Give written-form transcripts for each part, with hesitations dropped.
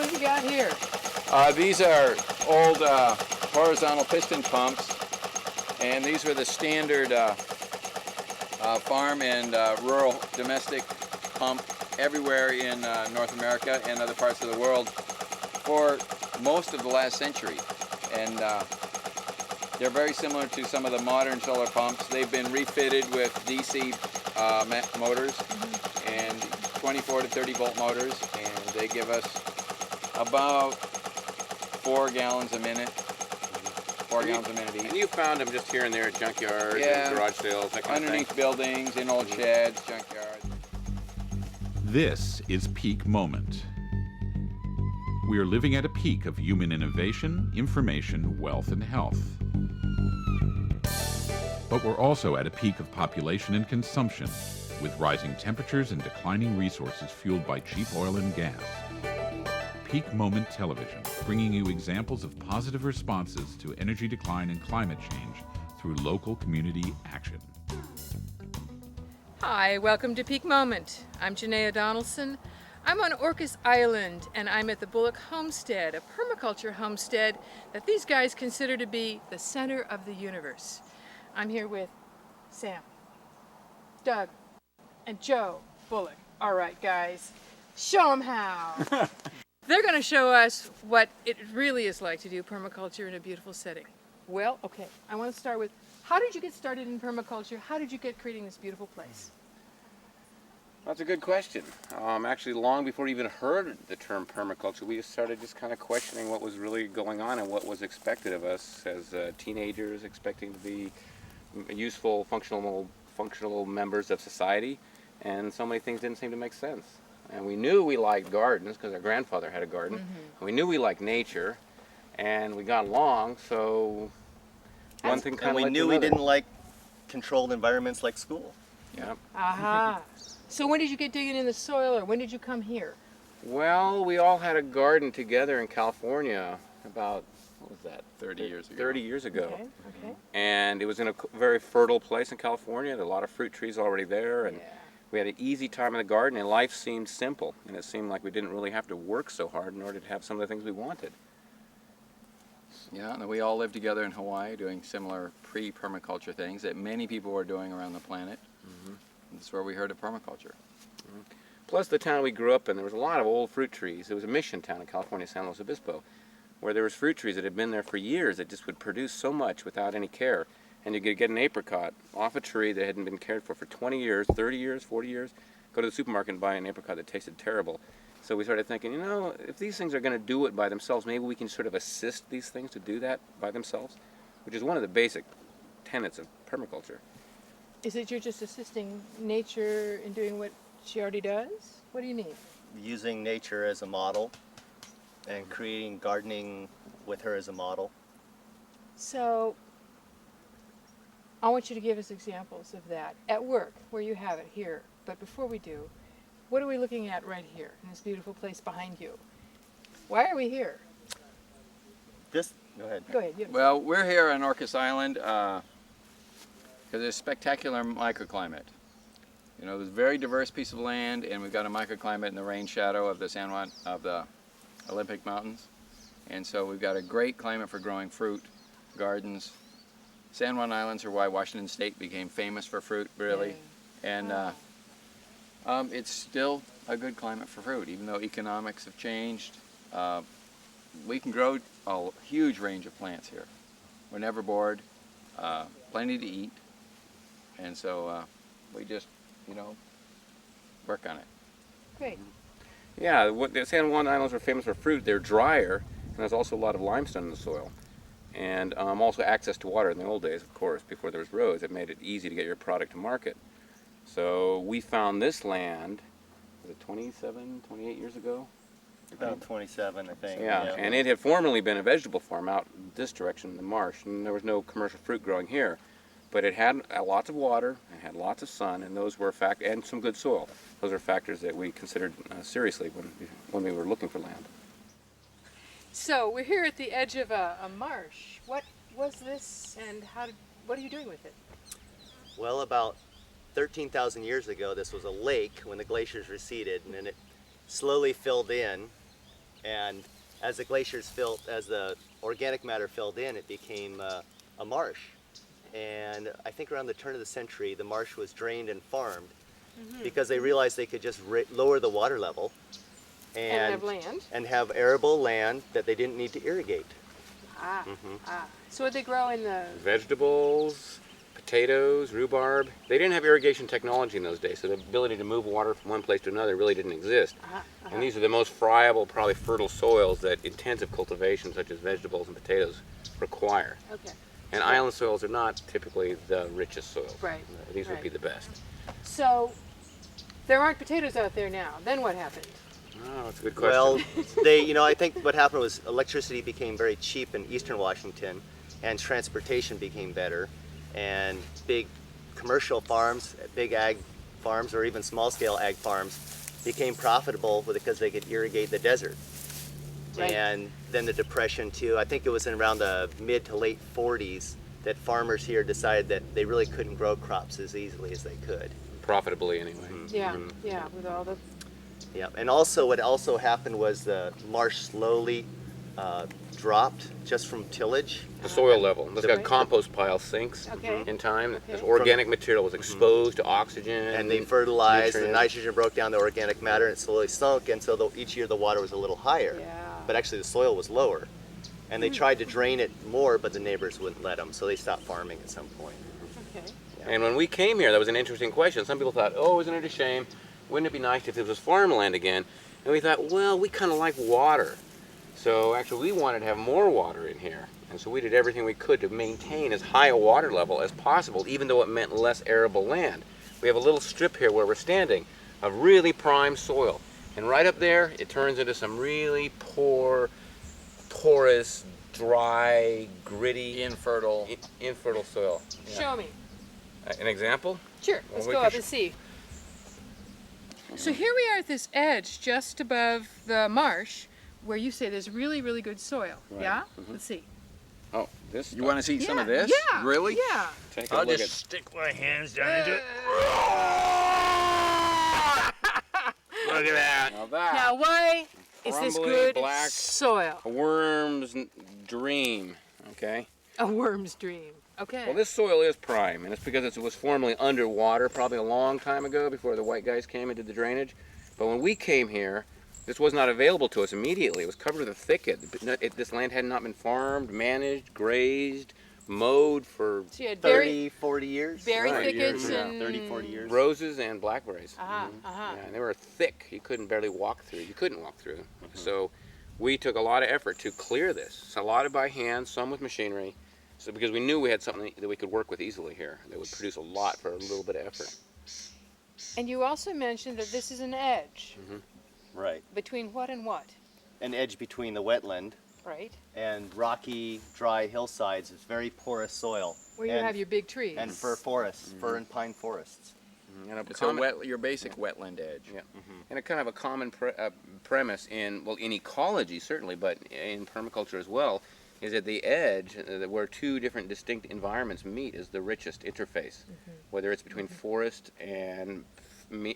What do you got here? These are old horizontal piston pumps, and these were the standard farm and rural domestic pump everywhere in North America and other parts of the world for most of the last century. And they're very similar to some of the modern solar pumps. They've been refitted with DC motors and 24 to 30 volt motors, and they give us about 4 gallons a minute. 4 gallons a minute each. And you found them just here and there at junkyards and garage sales, that kind underneath of thing? buildings, in old sheds, junkyards. This is Peak Moment. We are living at a peak of human innovation, information, wealth, and health. But we're also at a peak of population and consumption, with rising temperatures and declining resources fueled by cheap oil and gas. Peak Moment Television, bringing you examples of positive responses to energy decline and climate change through local community action. Hi, welcome to Peak Moment. I'm Janaea Donaldson. I'm on Orcas Island, and I'm at the Bullock Homestead, a permaculture homestead that these guys consider to be the center of the universe. I'm here with Sam, Doug, and Joe Bullock. All right, guys, show them how. They're going to show us what it really is like to do permaculture in a beautiful setting. Well, okay, I want to start with, how did you get started in permaculture? How did you get creating this beautiful place? That's a good question. Actually, long before we even heard the term permaculture, we started just kind of questioning what was really going on and what was expected of us as teenagers, expecting to be useful, functional members of society, and so many things didn't seem to make sense. And we knew we liked gardens because our grandfather had a garden. And we knew we liked nature, and we got along. So one thing kind of. And we knew we didn't like controlled environments like school. Yeah. Aha. So when did you get digging in the soil, or when did you come here? Well, we all had a garden together in California about, what was that? 30 years ago. 30 years ago. Okay. And it was in a very fertile place in California. There were a lot of fruit trees already there, and Yeah. we had an easy time in the garden, and life seemed simple, and it seemed like we didn't really have to work so hard in order to have some of the things we wanted. Yeah, and we all lived together in Hawaii doing similar pre-permaculture things that many people were doing around the planet. That's where we heard of permaculture. Plus, the town we grew up in, there was a lot of old fruit trees. It was a mission town in California, San Luis Obispo, where there was fruit trees that had been there for years that just would produce so much without any care. And you could get an apricot off a tree that hadn't been cared for 20 years, 30 years, 40 years, go to the supermarket and buy an apricot that tasted terrible. So we started thinking, you know, if these things are going to do it by themselves, maybe we can sort of assist these things to do that by themselves, which is one of the basic tenets of permaculture. Is it you're just assisting nature in doing what she already does? What do you mean? Using nature as a model and creating gardening with her as a model. So I want you to give us examples of that at work, where you have it here. But before we do, what are we looking at right here in this beautiful place behind you? Why are we here? Go ahead. Go ahead. Well, we're here on Orcas Island because there's a spectacular microclimate. You know, there's a very diverse piece of land, and we've got a microclimate in the rain shadow of the Olympic Mountains. And so we've got a great climate for growing fruit, gardens. San Juan Islands are why Washington State became famous for fruit, really. And it's still a good climate for fruit, even though economics have changed. We can grow a huge range of plants here. We're never bored, plenty to eat, and so we just, work on it. Great. Yeah, the San Juan Islands are famous for fruit. They're drier, and there's also a lot of limestone in the soil. And also access to water in the old days, of course, before there was roads. It made it easy to get your product to market. So we found this land, was it 27, 28 years ago? About 27, I think. Yeah, and it had formerly been a vegetable farm out this direction in the marsh, and there was no commercial fruit growing here. But it had lots of water, and had lots of sun, and those were and some good soil. Those are factors that we considered seriously when we were looking for land. So we're here at the edge of a marsh. What was this, and what are you doing with it? Well, about 13,000 years ago, this was a lake when the glaciers receded, and then it slowly filled in, And as the glaciers filled, as the organic matter filled in, it became a marsh. And I think around the turn of the century, the marsh was drained and farmed because they realized they could just lower the water level And have land. and have arable land that they didn't need to irrigate. So what they grow in the... Vegetables, potatoes, rhubarb. They didn't have irrigation technology in those days, so the ability to move water from one place to another really didn't exist. And these are the most friable, probably fertile soils that intensive cultivation, such as vegetables and potatoes, require. Okay. And island soils are not typically the richest soils. Right. These would be the best. So there aren't potatoes out there now. Then what happened? Oh, that's a good question. Well, I think what happened was electricity became very cheap in eastern Washington, and transportation became better, and big commercial farms, big ag farms, or even small-scale ag farms became profitable because they could irrigate the desert. Right. And then the Depression too. I think it was in around the mid to late 40s that farmers here decided that they really couldn't grow crops as easily as they could. Profitably, anyway. Yeah, with all the... Yeah, and also what also happened was the marsh slowly dropped just from tillage. The soil level. This got Right. compost pile sinks Okay. in time. This Okay. organic material was exposed to oxygen. And they fertilized, the nutrients. nitrogen broke down the organic matter, and it slowly sunk, and so each year the water was a little higher. Yeah. But actually the soil was lower. And they tried to drain it more, but the neighbors wouldn't let them, so they stopped farming at some point. Okay. And when we came here, that was an interesting question. Some people thought, oh, isn't it a shame? Wouldn't it be nice if it was farmland again? And we thought, well, we kind of like water. So actually we wanted to have more water in here. And so we did everything we could to maintain as high a water level as possible, even though it meant less arable land. We have a little strip here where we're standing of really prime soil. And right up there, it turns into some really poor, porous, dry, gritty, Infertile. infertile soil. Show me. An example? Sure, let's we go could up and see. So here we are at this edge just above the marsh where you say there's really, really good soil. Right. Yeah? Let's see. Oh, this. You want to see some of this? Yeah. Really? Yeah. Take a I'll look just at. stick my hands down into it. Look at that. Now that. Now why is this Crumbly, good black. soil? A worm's dream. Okay. A worm's dream. Okay. Well, this soil is prime, and it's because it was formerly underwater, probably a long time ago before the white guys came and did the drainage. But when we came here, this was not available to us immediately. It was covered with a thicket. This land had not been farmed, managed, grazed, mowed for So you had 30, 40 years? berry Right, thickets Yeah, and 30, 40 years. roses and blackberries. Uh-huh. Yeah, and they were thick. You couldn't barely walk through. You couldn't walk through. So we took a lot of effort to clear this. A lot of by hand, some with machinery. So because we knew we had something that we could work with easily here that would produce a lot for a little bit of effort. And you also mentioned that this is an edge. Right. Between what and what? An edge between the wetland Right? and rocky, dry hillsides. It's very porous soil. Where you and, have your big trees. and fir forests, fir and pine forests. And a It's common- your basic wetland edge. Yeah. And a kind of a common premise in, well, in ecology certainly, but in permaculture as well, is that the edge, where two different distinct environments meet, is the richest interface. Whether it's between forest and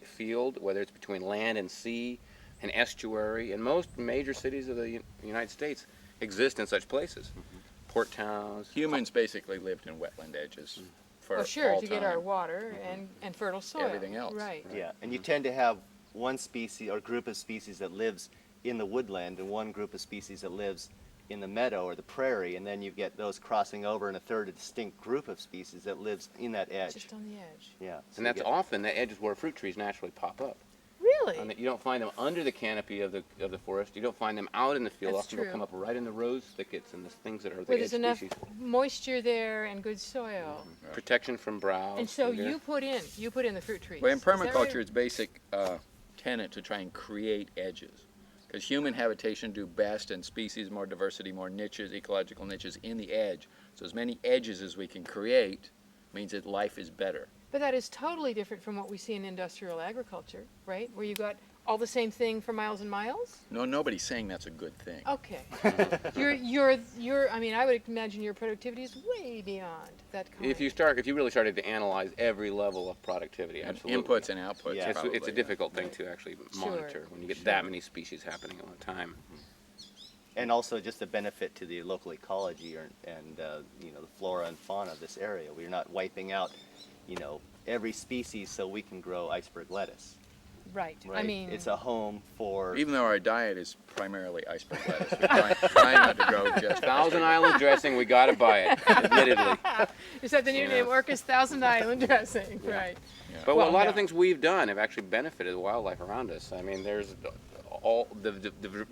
field, whether it's between land and sea, an estuary, and most major cities of the United States exist in such places. Port towns. Humans basically lived in wetland edges for Well, sure, all to time. get our water and fertile soil. Everything else. Right. Yeah, and you tend to have one species or group of species that lives in the woodland and one group of species that lives in the meadow or the prairie, and then you get those crossing over, and a third a distinct group of species that lives in that edge. Just on the edge. Yeah. so And you that's get- often the edges where fruit trees naturally pop up. Really? And you don't find them under the canopy of the forest. You don't find them out in the field. That's Often true. they'll come up right in the rose thickets and the things that are the Where edge there's enough species. moisture there and good soil. Protection from browse. And so deer. you put in the fruit trees. Well, in Is that right? permaculture, it's basic tenet to try and create edges. Because human habitation do best and species, more diversity, more niches, ecological niches in the edge. So as many edges as we can create means that life is better. But that is totally different from what we see in industrial agriculture, right? Where you got all the same thing for miles and miles? No, nobody's saying that's a good thing. Okay. Your I mean, I would imagine your productivity is way beyond that kind. If you really started to analyze every level of productivity, And absolutely. inputs and outputs. Yeah. It's probably, a difficult thing to actually Sure. monitor when you get that many species happening at one time. And also just a benefit to the local ecology and you know, the flora and fauna of this area. We're not wiping out, you know, every species so we can grow iceberg lettuce. Right. I Right? mean, It's a home for Even though our diet is primarily iceberg lettuce, we try not to grow just Thousand Island dressing, we gotta buy it, admittedly. is that the new name? Orcas Thousand Island dressing, right? But Well, a lot yeah. of things we've done have actually benefited the wildlife around us. I mean, there's all the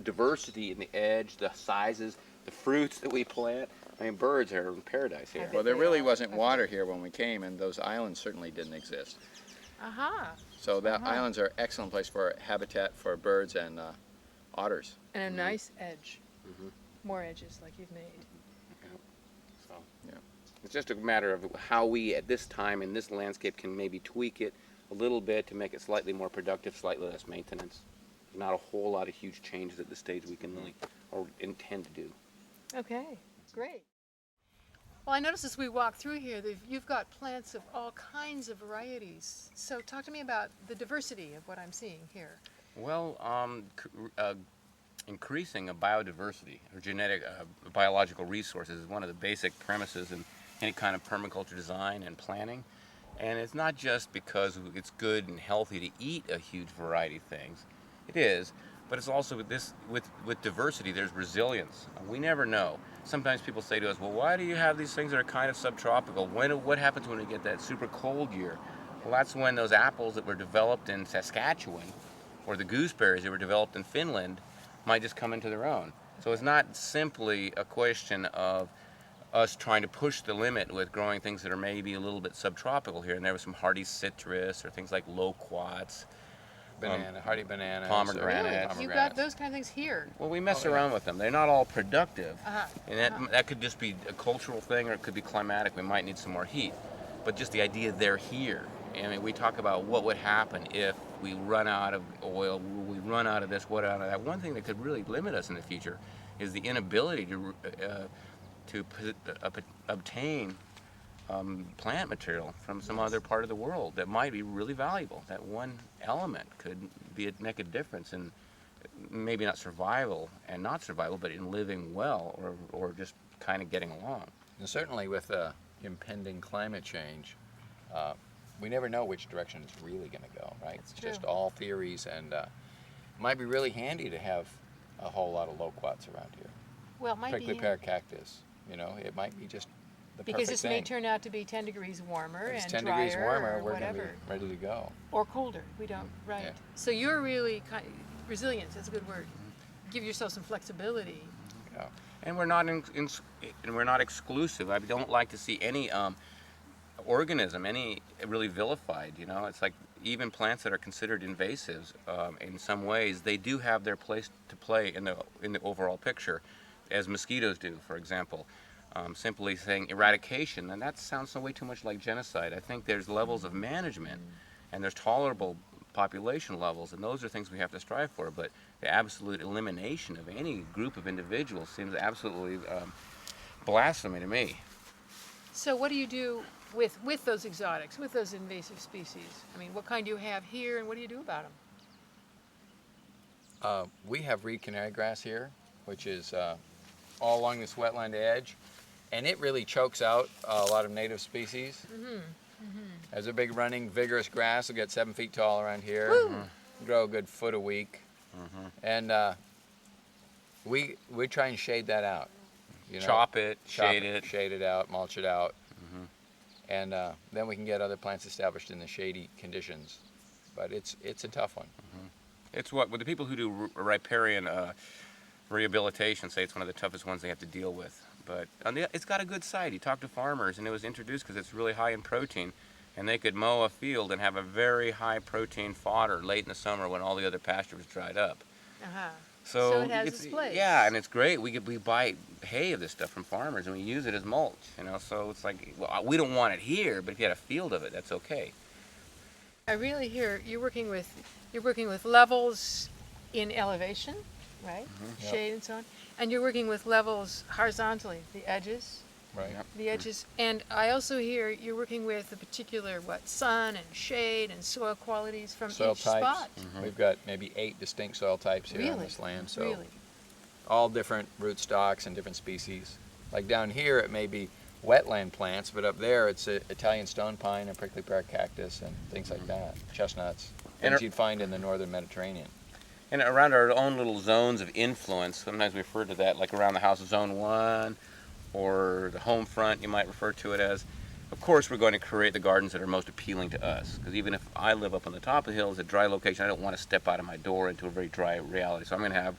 diversity in the edge, the sizes, the fruits that we plant. I mean, birds are in paradise here. Well, there They really are. wasn't water here when we came, and those islands certainly didn't exist. Aha. So that islands are an excellent place for habitat for birds and otters. And a nice edge. More edges like you've made. So, Yeah. it's just a matter of how we, at this time in this landscape, can maybe tweak it a little bit to make it slightly more productive, slightly less maintenance. Not a whole lot of huge changes at this stage we can really or intend to do. Okay, great. Well, I noticed as we walk through here that you've got plants of all kinds of varieties. So talk to me about the diversity of what I'm seeing here. Well, increasing a biodiversity or genetic biological resources is one of the basic premises in any kind of permaculture design and planning. And it's not just because it's good and healthy to eat a huge variety of things. It is, but it's also with diversity, there's resilience. We never know. Sometimes people say to us, well, why do you have these things that are kind of subtropical? What happens when we get that super cold year? Well, that's when those apples that were developed in Saskatchewan or the gooseberries that were developed in Finland might just come into their own. So it's not simply a question of us trying to push the limit with growing things that are maybe a little bit subtropical here and there, with some hardy citrus or things like loquats, hardy bananas, pomegranates. You've got those kind of things here. Well, we mess around with them. They're not all productive, Uh-huh. and that could just be a cultural thing, or it could be climatic. We might need some more heat, but just the idea they're here. I mean, we talk about what would happen if we run out of oil, we run out of this, what out of that. One thing that could really limit us in the future is the inability to obtain plant material from some other part of the world that might be really valuable. That one element could make a difference in maybe not survival and not survival, but in living well or just kind of getting along. And certainly with impending climate change, we never know which direction it's really going to go, right? That's It's just true. all theories, and it might be really handy to have a whole lot of loquats around here. Well, it might Prickly be pear cactus, you know, it might be just the because perfect this thing. may turn out to be 10 degrees warmer If it's and 10 drier degrees warmer, or we're going to whatever. be ready to go. Or colder. We don't, right. Yeah. So you're really resilience, that's a good word. Give yourself some flexibility. Yeah. And we're not and we're not exclusive. I don't like to see any organism really vilified. You know, it's like even plants that are considered invasives in some ways, they do have their place to play in the overall picture, as mosquitoes do, for example. Simply saying eradication, and that sounds way too much like genocide. I think there's levels of management, and there's tolerable population levels, and those are things we have to strive for. But the absolute elimination of any group of individuals seems absolutely blasphemy to me. So what do you do with those exotics, with those invasive species? I mean, what kind do you have here, and what do you do about them? We have reed canary grass here, which is all along this wetland edge, and it really chokes out a lot of native species. As a big running, vigorous grass will get 7 feet tall around here, grow a good foot a week, and we try and shade that out. You know? Chop it, Chop shade it. shade it out, mulch it out, and then we can get other plants established in the shady conditions. But it's a tough one. It's what the people who do riparian rehabilitation say it's one of the toughest ones they have to deal with. But it's got a good side. You talk to farmers, and it was introduced because it's really high in protein, and they could mow a field and have a very high protein fodder late in the summer when all the other pasture was dried up. Uh-huh. So So it has its place. Yeah, and it's great. We buy hay of this stuff from farmers, and we use it as mulch. You know, so it's like, well, we don't want it here, but if you had a field of it, that's okay. I really hear you're working with levels in elevation, right? Yep. Shade and so on. And you're working with levels horizontally, the edges, Right. And I also hear you're working with a particular, sun and shade and soil qualities from Soil each types. spot. We've got maybe 8 distinct soil types here on Really? this land. So Really? all different rootstocks and different species. Like down here, it may be wetland plants, but up there, it's Italian stone pine and prickly pear cactus and things like that, chestnuts, And things you'd find in the northern Mediterranean. And around our own little zones of influence, sometimes we refer to that like around the house of Zone 1 or the home front, you might refer to it as. Of course, we're going to create the gardens that are most appealing to us. Because even if I live up on the top of the hill, it's a dry location, I don't want to step out of my door into a very dry reality. So I'm going to have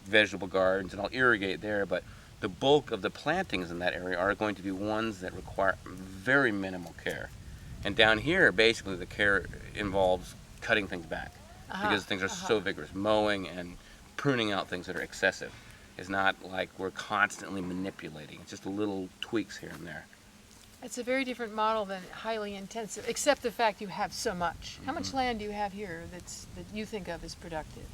vegetable gardens and I'll irrigate there. But the bulk of the plantings in that area are going to be ones that require very minimal care. And down here, basically, the care involves cutting things back. Because things are so vigorous. Mowing and pruning out things that are excessive. It's not like we're constantly manipulating. It's just little tweaks here and there. It's a very different model than highly intensive, except the fact you have so much. How much land do you have here that you think of as productive?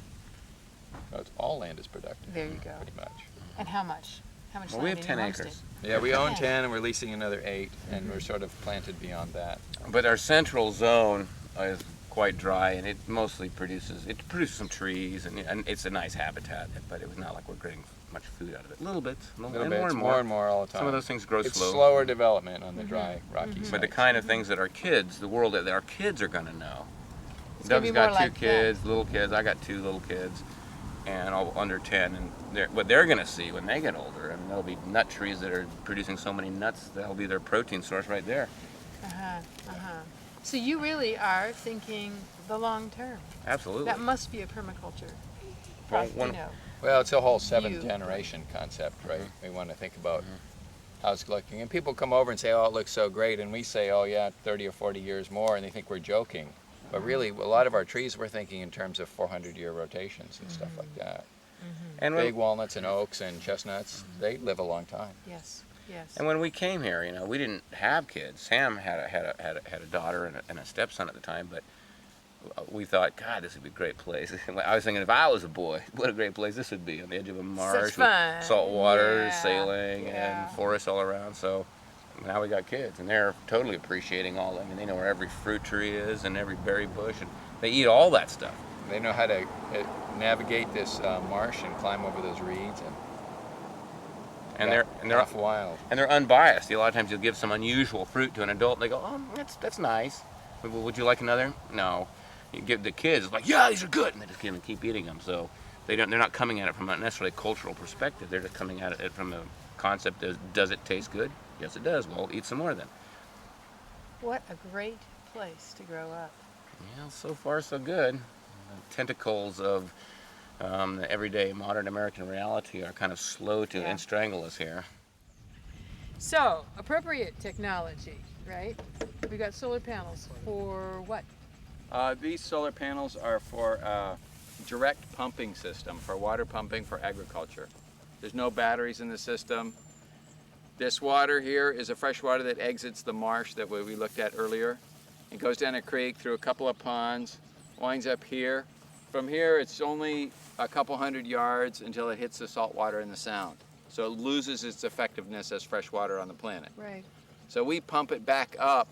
Well, all land is productive. There you go. Pretty much. And how much? How much Well, land we have in 10 your acres. homestead? Yeah, we own 10. 10 and we're leasing another 8, and we're sort of planted beyond that. But our central zone is quite dry, and it mostly produces some trees, and it's a nice habitat. But it was not like we're getting much food out of it. Little bits, Little bits, more and more all the time. Some of those things grow It's slow. slower development on the dry, rocky sides. But the kind of things that our kids, the world that our kids are going to know. It's gonna Doug's be got more 2 like that. kids, little kids. I got 2 little kids, and all under 10. And what they're going to see when they get older, and there'll be nut trees that are producing so many nuts that'll be their protein source right there. So you really are thinking the long term. Absolutely. That must be a permaculture. Well, You one- know. Well, it's a whole 7th You. generation concept, right? We want to think about how it's looking. And people come over and say, oh, it looks so great. And we say, oh, yeah, 30 or 40 years more. And they think we're joking. But really, a lot of our trees, we're thinking in terms of 400-year rotations and stuff like that. And Big walnuts and oaks and chestnuts, they live a long time. Yes, yes. And when we came here, we didn't have kids. Sam had a daughter and a stepson at the time, but we thought, God, this would be a great place. I was thinking, if I was a boy, what a great place this would be, on the edge of a marsh fun. with salt water, Yeah, sailing, yeah. and forests all around. So now we got kids, and they're totally appreciating all that. I mean, they know where every fruit tree is and every berry bush, and they eat all that stuff. They know how to navigate this marsh and climb over those reeds. And they're half wild. And they're unbiased. A lot of times you'll give some unusual fruit to an adult, and they go, "Oh, that's nice. Would you like another?" No. You give the kids, it's like, "Yeah, these are good," and they just keep eating them. So they're not coming at it from a necessarily cultural perspective. They're just coming at it from the concept of, does it taste good? Yes, it does. Well, eat some more then. What a great place to grow up. Yeah, so far so good. The tentacles of the everyday modern American reality are kind of slow to Yeah. strangle us here. So, appropriate technology, right? We got solar panels for what? These solar panels are for a direct pumping system, for water pumping for agriculture. There's no batteries in the system. This water here is a fresh water that exits the marsh that we looked at earlier. It goes down a creek through a couple of ponds, winds up here. From here, it's only a couple hundred yards until it hits the salt water in the sound. So it loses its effectiveness as fresh water on the planet. Right. So we pump it back up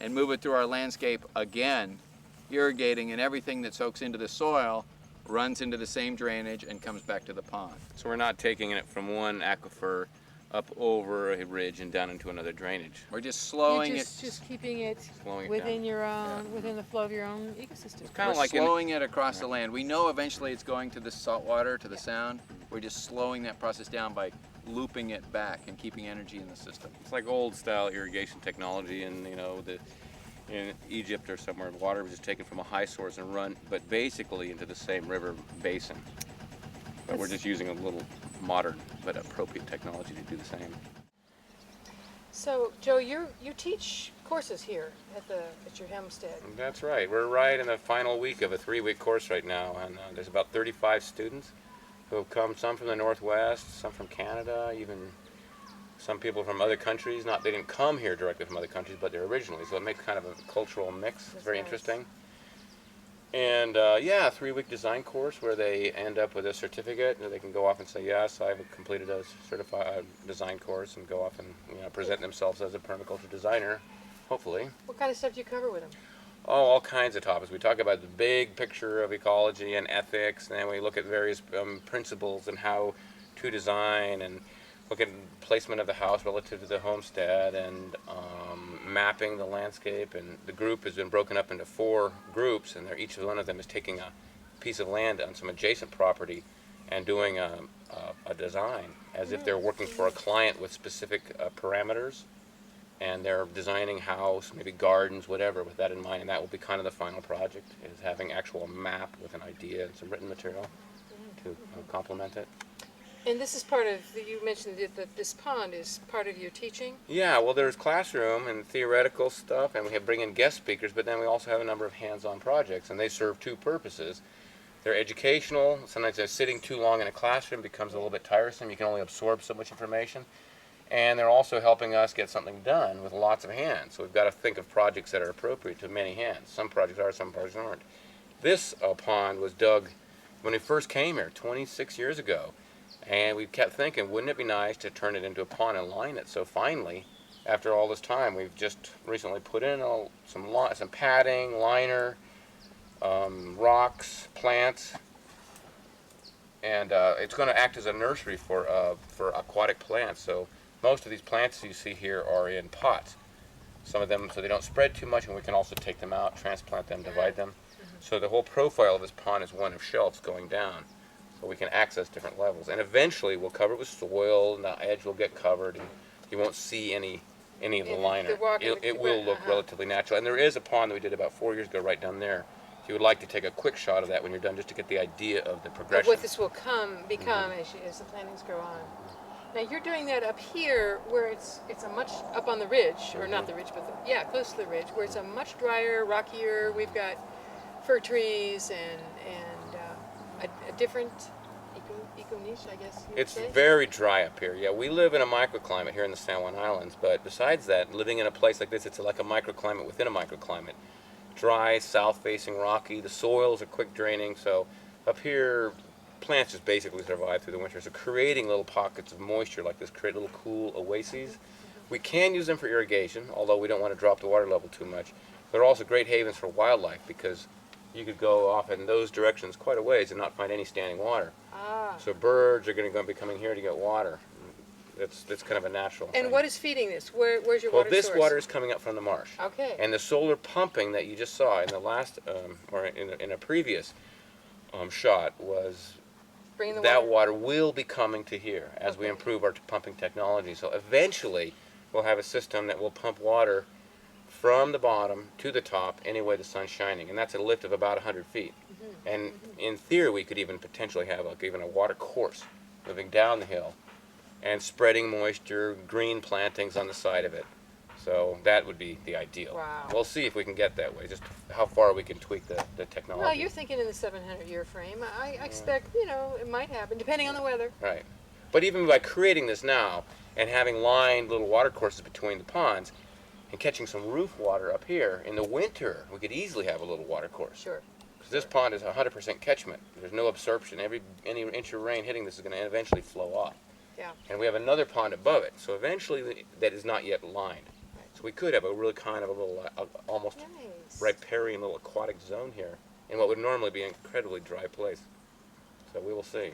and move it through our landscape again, irrigating, and everything that soaks into the soil runs into the same drainage and comes back to the pond. So we're not taking it from one aquifer up over a ridge and down into another drainage. We're just slowing You're just keeping it Slowing it within down. your own, within the flow of your own ecosystem. Kind We're of like slowing it across the land. We know eventually it's going to the salt water, to the sound. We're just slowing that process down by looping it back and keeping energy in the system. it's like old style irrigation technology, and in Egypt or somewhere, the water was just taken from a high source and run, but basically into the same river basin. But we're just using a little modern but appropriate technology to do the same. So, Joe, you teach courses here at your homestead. That's right. We're right in the final week of a 3-week course right now, and there's about 35 students who have come, some from the Northwest, some from Canada, even some people from other countries. They didn't come here directly from other countries, but they're originally, so it makes kind of a cultural mix. It's very nice. interesting. And a 3-week design course where they end up with a certificate, and they can go off and say, yes, I've completed a certified design course, and go off and present themselves as a permaculture designer, hopefully. What kind of stuff do you cover with them? Oh, all kinds of topics. We talk about the big picture of ecology and ethics, and then we look at various principles and how to design, and look at placement of the house relative to the homestead, and mapping the landscape. And the group has been broken up into 4 groups, and each one of them is taking a piece of land on some adjacent property and doing a design as if they're working for a client with specific parameters, and they're designing house, maybe gardens, whatever, with that in mind. And that will be kind of the final project, is having actual map with an idea and some written material to complement it. And this is part of, you mentioned that this pond is part of your teaching? Yeah, well, there's classroom and theoretical stuff, and we have bring in guest speakers, but then we also have a number of hands-on projects, and they serve 2 purposes. They're educational. Sometimes they're sitting too long in a classroom becomes a little bit tiresome. You can only absorb so much information. And they're also helping us get something done with lots of hands. So we've got to think of projects that are appropriate to many hands. Some projects are, some projects aren't. This pond was dug when we first came here 26 years ago. And we kept thinking, wouldn't it be nice to turn it into a pond and line it? So finally, after all this time, we've just recently put in some padding, liner, rocks, plants, and it's going to act as a nursery for aquatic plants. So most of these plants you see here are in pots. Some of them, so they don't spread too much, and we can also take them out, transplant them, divide them. So the whole profile of this pond is one of shelves going down, so we can access different levels. And eventually we'll cover it with soil, and the edge will get covered, and you won't see any of the liner. It will look relatively natural. And there is a pond that we did about 4 years ago right down there. If you would like to take a quick shot of that when you're done, just to get the idea of the progression. Of what this will become as the plantings grow on. Now you're doing that up here where it's a much, up on the ridge, or not the ridge, but close to the ridge, where it's a much drier, rockier. We've got fir trees and a different eco niche, I guess you would It's say. very dry up here. Yeah, we live in a microclimate here in the San Juan Islands, but besides that, living in a place like this, it's like a microclimate within a microclimate. Dry, south-facing, rocky. The soils are quick draining, so up here, plants just basically survive through the winter. So creating little pockets of moisture like this, create little cool oases. We can use them for irrigation, although we don't want to drop the water level too much. They're also great havens for wildlife, because you could go off in those directions quite a ways and not find any standing water. So birds are going to be coming here to get water. It's kind of a natural And thing. what is feeding this? Where's your Well, water this source? water is coming up from the marsh. Okay. And the solar pumping that you just saw in the last, or in a previous shot, was Bringing the that water will be coming to here as we Okay. improve our pumping technology. So eventually, we'll have a system that will pump water from the bottom to the top any way the sun's shining, and that's a lift of about 100 feet. And in theory, we could even potentially have even a water course moving down the hill and spreading moisture, green plantings on the side of it. So that would be the ideal. Wow. We'll see if we can get that way, just how far we can tweak the technology. Well, you're thinking in the 700-year frame. I expect, it might happen, depending on the weather. Right. But even by creating this now and having lined little water courses between the ponds and catching some roof water up here, in the winter we could easily have a little water course. Sure. Because this pond is 100% catchment. There's no absorption. Any inch of rain hitting this is going to eventually flow off. Yeah. And we have another pond above it, so eventually that is not yet lined. So we could have a really kind of a little, almost Nice. riparian little aquatic zone here in what would normally be an incredibly dry place. So we will see.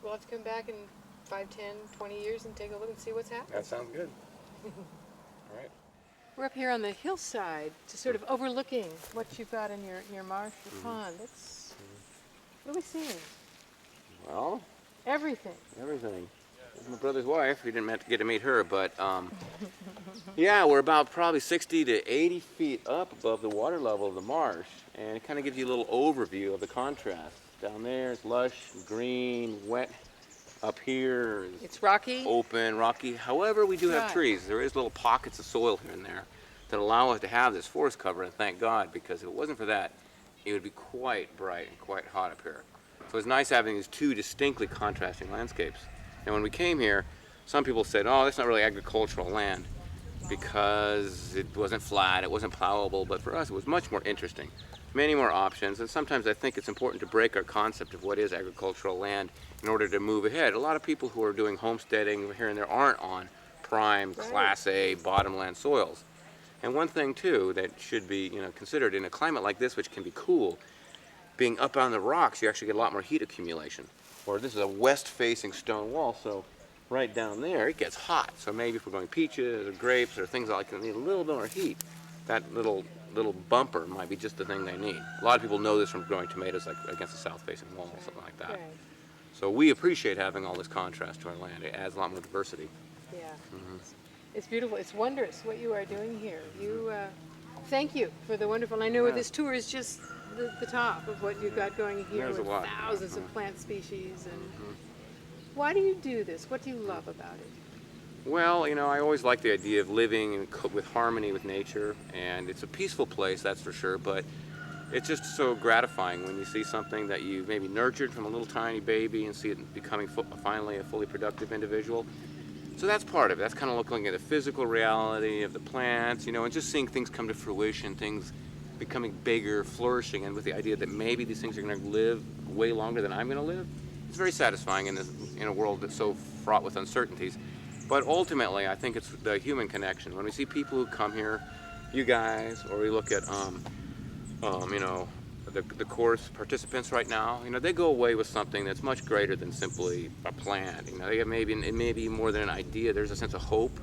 We'll have to come back in 5, 10, 20 years and take a look and see what's happening. That sounds good. All right. We're up here on the hillside, just sort of overlooking what you've got in your marsh, your pond. That's what are we seeing? Well, Everything. everything. This is my brother's wife. We didn't get to meet her, but yeah, we're about probably 60 to 80 feet up above the water level of the marsh, and it kind of gives you a little overview of the contrast. Down there it's lush, green, wet. Up here is It's rocky. open, rocky. However, we do have Right. trees. There is little pockets of soil here and there that allow us to have this forest cover, and thank God, because if it wasn't for that, it would be quite bright and quite hot up here. So it's nice having these 2 distinctly contrasting landscapes. And when we came here, some people said, oh, that's not really agricultural land because it wasn't flat, it wasn't plowable, but for us it was much more interesting. Many more options, and sometimes I think it's important to break our concept of what is agricultural land in order to move ahead. A lot of people who are doing homesteading here and there aren't on prime, Class A, bottomland soils. And one thing too that should be considered in a climate like this, which can be cool, being up on the rocks, you actually get a lot more heat accumulation. Or this is a west-facing stone wall, so right down there it gets hot. So maybe if we're going peaches or grapes or things like that need a little more heat, that little bumper might be just the thing they need. A lot of people know this from growing tomatoes like against a south-facing wall or something like that. Right. So we appreciate having all this contrast to our land. It adds a lot more diversity. Yeah. It's beautiful. It's wondrous what you are doing here. You, thank you for the wonderful. I know Yeah. this tour is just the top of what you've got going here There's a with lot. thousands of plant species. And why do you do this? What do you love about it? Well, I always like the idea of living with harmony with nature, and it's a peaceful place, that's for sure, but it's just so gratifying when you see something that you maybe nurtured from a little tiny baby and see it becoming finally a fully productive individual. So that's part of it. That's kind of looking at the physical reality of the plants, and just seeing things come to fruition, things becoming bigger, flourishing, and with the idea that maybe these things are going to live way longer than I'm going to live. It's very satisfying in a world that's so fraught with uncertainties. But ultimately, I think it's the human connection. When we see people who come here, you guys, or we look at, the course participants right now, they go away with something that's much greater than simply a plant. They have it may be more than an idea. There's a sense of hope,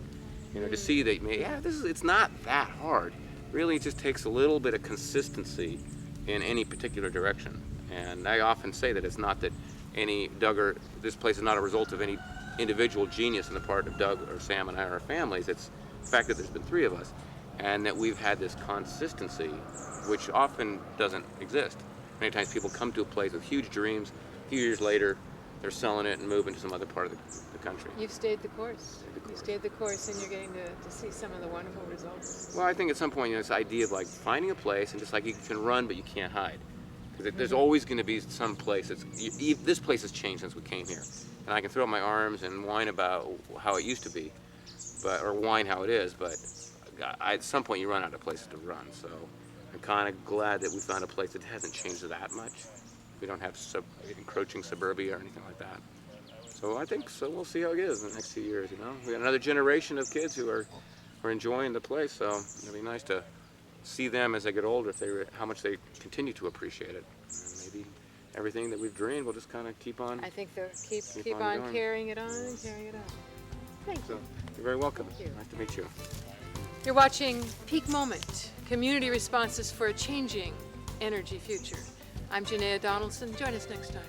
to see that, it's not that hard. Really, it just takes a little bit of consistency in any particular direction. And I often say that it's not that this place is not a result of any individual genius on the part of Doug or Sam and I or our families. It's the fact that there's been 3 of us, and that we've had this consistency, which often doesn't exist. Many times people come to a place with huge dreams, a few years later they're selling it and moving to some other part of the country. You've stayed the course. You stayed the course, and you're getting to see some of the wonderful results. Well, I think at some point, this idea of like finding a place and just like you can run but you can't hide. Because there's always going to be some place this place has changed since we came here. And I can throw up my arms and whine about how it used to be, or whine how it is, but at some point you run out of places to run. So I'm kind of glad that we found a place that hasn't changed that much. We don't have encroaching suburbia or anything like that. So I think we'll see how it is in the next few years. We got another generation of kids who are enjoying the place. So it'll be nice to see them as they get older, how much they continue to appreciate it. And maybe everything that we've dreamed will just kind of keep on. I think they'll keep on on going. carrying it on and carrying it on. Thank you. So you're very welcome. Thank you. Nice to meet you. You're watching Peak Moment, Community Responses for a Changing Energy Future. I'm Janaea Donaldson. Join us next time.